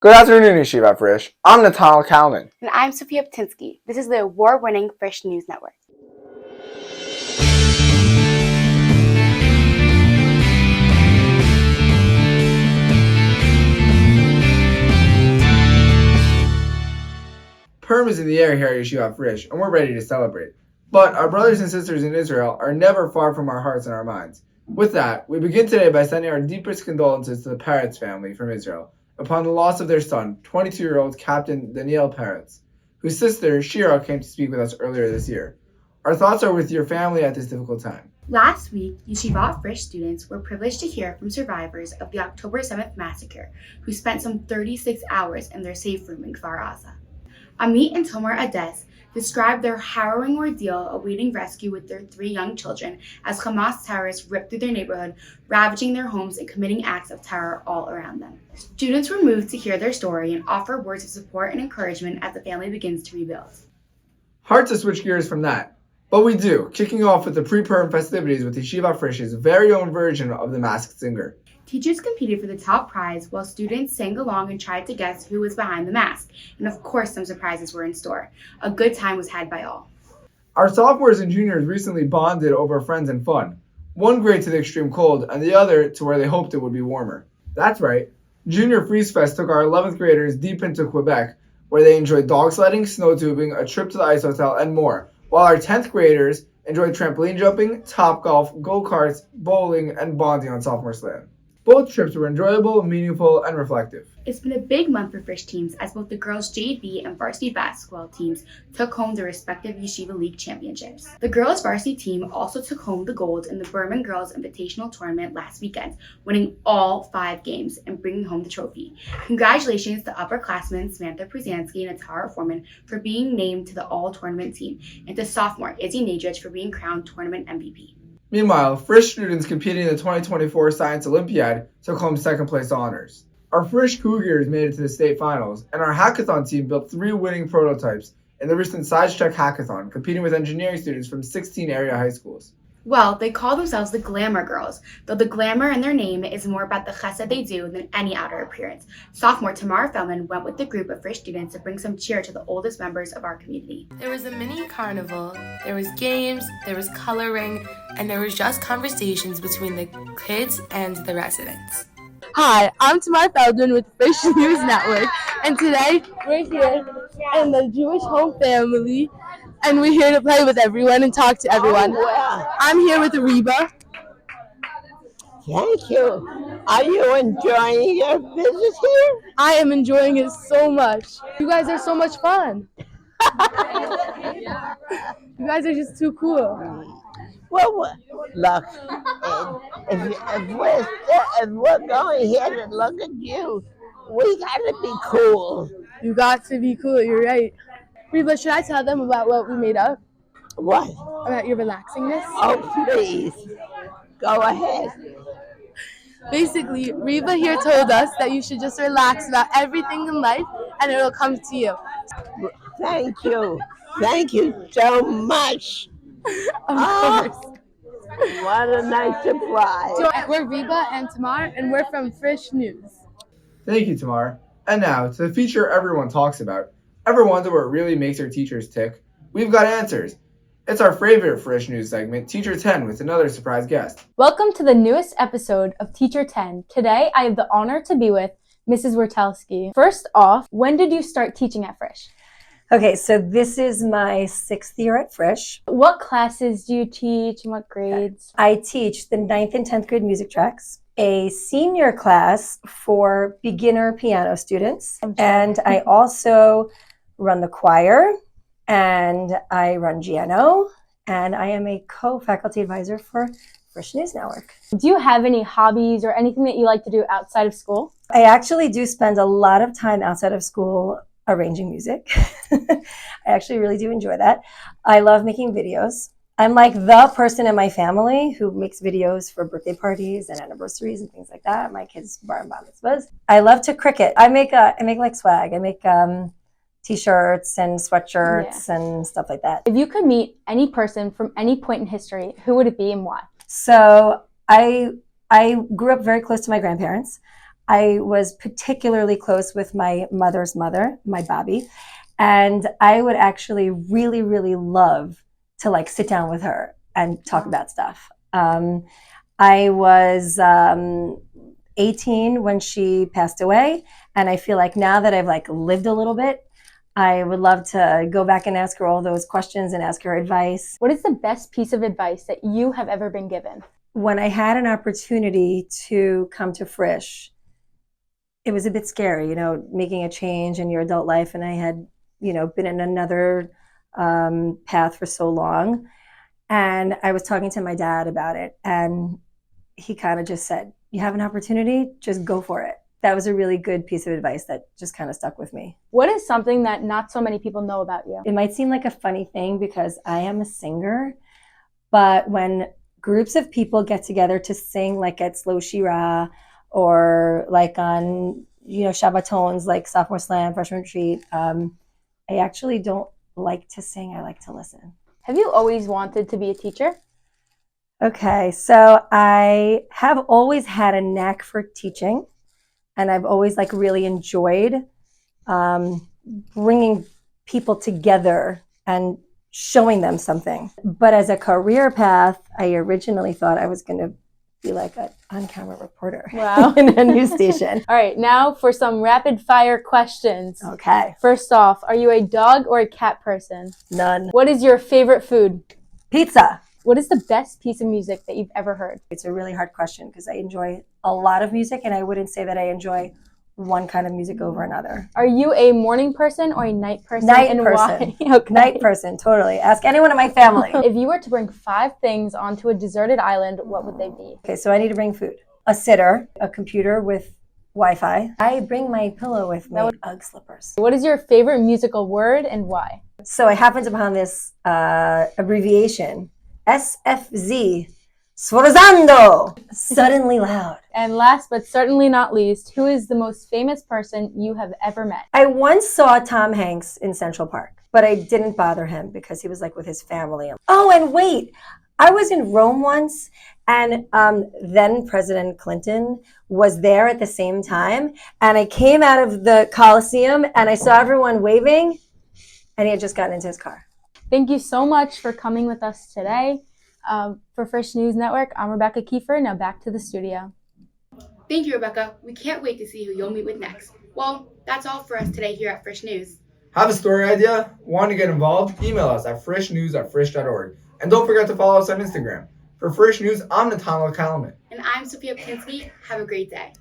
Good afternoon, Yeshivat Frisch. I'm Natal Kalman. And I'm Sophia Ptinsky. This is the award-winning Frisch News Network. Purim is in the air here at Yeshivat Frisch, and we're ready to celebrate. But our brothers and sisters in Israel are never far from our hearts and our minds. With that, we begin today by sending our deepest condolences to the Peretz family from Israel upon the loss of their son, 22-year-old Captain Daniel Peretz, whose sister, Shira, came to speak with us earlier this year. Our thoughts are with your family at this difficult time. Last week, Yeshivat Frisch students were privileged to hear from survivors of the October 7th massacre, who spent some 36 hours in their safe room in Kfar Aza. Amit and Tomer Ades described their harrowing ordeal awaiting rescue with their 3 young children as Hamas terrorists ripped through their neighborhood, ravaging their homes and committing acts of terror all around them. Students were moved to hear their story and offer words of support and encouragement as the family begins to rebuild. Hard to switch gears from that, but we do, kicking off with the pre-Purim festivities with Yeshivat Frisch's very own version of The Masked Singer. Teachers competed for the top prize while students sang along and tried to guess who was behind the mask, and of course some surprises were in store. A good time was had by all. Our sophomores and juniors recently bonded over friends and fun. One great to the extreme cold, and the other to where they hoped it would be warmer. That's right, Junior Freeze Fest took our 11th graders deep into Quebec, where they enjoyed dog sledding, snow tubing, a trip to the ice hotel, and more, while our 10th graders enjoyed trampoline jumping, top golf, go-karts, bowling, and bonding on sophomore slam. Both trips were enjoyable, meaningful, and reflective. It's been a big month for Frisch teams as both the girls' JV and varsity basketball teams took home their respective Yeshiva League championships. The girls' varsity team also took home the gold in the Berman Girls Invitational Tournament last weekend, winning all 5 games and bringing home the trophy. Congratulations to upperclassmen Samantha Pruzanski and Atara Foreman for being named to the all-tournament team, and to sophomore Izzy Nadrich for being crowned tournament MVP. Meanwhile, Frisch students competing in the 2024 Science Olympiad took home second-place honors. Our Frisch Cougars made it to the state finals, and our hackathon team built 3 winning prototypes in the recent Science Check Hackathon, competing with engineering students from 16 area high schools. Well, they call themselves the Glamour Girls, though the glamour in their name is more about the chesed they do than any outer appearance. Sophomore Tamara Feldman went with the group of Frisch students to bring some cheer to the oldest members of our community. There was a mini carnival, there was games, there was coloring, and there was just conversations between the kids and the residents. Hi, I'm Tamar Feldman with Frisch News Network, and today we're here in the Jewish home family, and we're here to play with everyone and talk to everyone. Oh, wow. I'm here with Reba. Thank you. Are you enjoying your visit here? I am enjoying it so much. You guys are so much fun. You guys are just too cool. Well, look, if we're going here to look at you, we gotta be cool. You got to be cool, you're right. Reba, should I tell them about what we made up? What? About your relaxingness? Oh, please. Go ahead. Basically, Reba here told us that you should just relax about everything in life and it'll come to you. Thank you. Thank you so much. Of course. What a nice surprise. So we're Reba and Tamar, and we're from Frisch News. Thank you, Tamar. And now, to the feature everyone talks about. Ever wonder what really makes our teachers tick? We've got answers. It's our favorite Frisch News segment, Teacher 10, with another surprise guest. Welcome to the newest episode of Teacher 10. Today, I have the honor to be with Mrs. Wartelsky. First off, when did you start teaching at Frisch? Okay, so this is my 6th year at Frisch. What classes do you teach and what grades? I teach the 9th and 10th grade music tracks, a senior class for beginner piano students, and I also run the choir, and I run Giano, and I am a co-faculty advisor for Frisch News Network. Do you have any hobbies or anything that you like to do outside of school? I actually do spend a lot of time outside of school arranging music. I actually really do enjoy that. I love making videos. I'm like the person in my family who makes videos for birthday parties and anniversaries and things like that. My kids' bar and bat mitzvahs. I love to cricket. I make like swag. I make t-shirts and sweatshirts and stuff like that. If you could meet any person from any point in history, who would it be and why? So I grew up very close to my grandparents. I was particularly close with my mother's mother, my Bobby, and I would actually really, really love to like sit down with her and talk about stuff. I was 18 when she passed away, and I feel like now that I've like lived a little bit, I would love to go back and ask her all those questions and ask her advice. What is the best piece of advice that you have ever been given? When I had an opportunity to come to Frisch, it was a bit scary, you know, making a change in your adult life. And I had, you know, been in another path for so long. And I was talking to my dad about it. And he kind of just said, you have an opportunity, just go for it. That was a really good piece of advice that just kind of stuck with me. What is something that not so many people know about you? It might seem like a funny thing because I am a singer, but when groups of people get together to sing like at Slow Shira or like on, you know, Shabbatons like Sophomore Slam, Freshman Retreat, I actually don't like to sing. I like to listen. Have you always wanted to be a teacher? Okay, so I have always had a knack for teaching, and I've always like really enjoyed bringing people together and showing them something. But as a career path, I originally thought I was going to be like an on-camera reporter. Wow. In a news station. All right, now for some rapid fire questions. Okay. First off, are you a dog or a cat person? None. What is your favorite food? Pizza. What is the best piece of music that you've ever heard? It's a really hard question because I enjoy a lot of music, and I wouldn't say that I enjoy one kind of music over another. Are you a morning person or a night person? Night and person. Why? Okay. Night person, totally. Ask anyone in my family. If you were to bring 5 things onto a deserted island, what would they be? Okay, so I need to bring food. A sitter, a computer with Wi-Fi. I bring my pillow with me. Ugg slippers. What is your favorite musical word and why? So I happened upon this abbreviation, SFZ, Sforzando, suddenly loud. And last but certainly not least, who is the most famous person you have ever met? I once saw Tom Hanks in Central Park, but I didn't bother him because he was like with his family. Oh, and wait, I was in Rome once, and then President Clinton was there at the same time, and I came out of the Coliseum and I saw everyone waving, and he had just gotten into his car. Thank you so much for coming with us today. For Frisch News Network, I'm Rebecca Kiefer. Now back to the studio. Thank you, Rebecca. We can't wait to see who you'll meet with next. Well, that's all for us today here at Frisch News. Have a story idea? Want to get involved? Email us at frischnews@frisch.org. And don't forget to follow us on Instagram. For Frisch News, I'm Nathaniel Kalaman. And I'm Sophia Pinsky. Have a great day.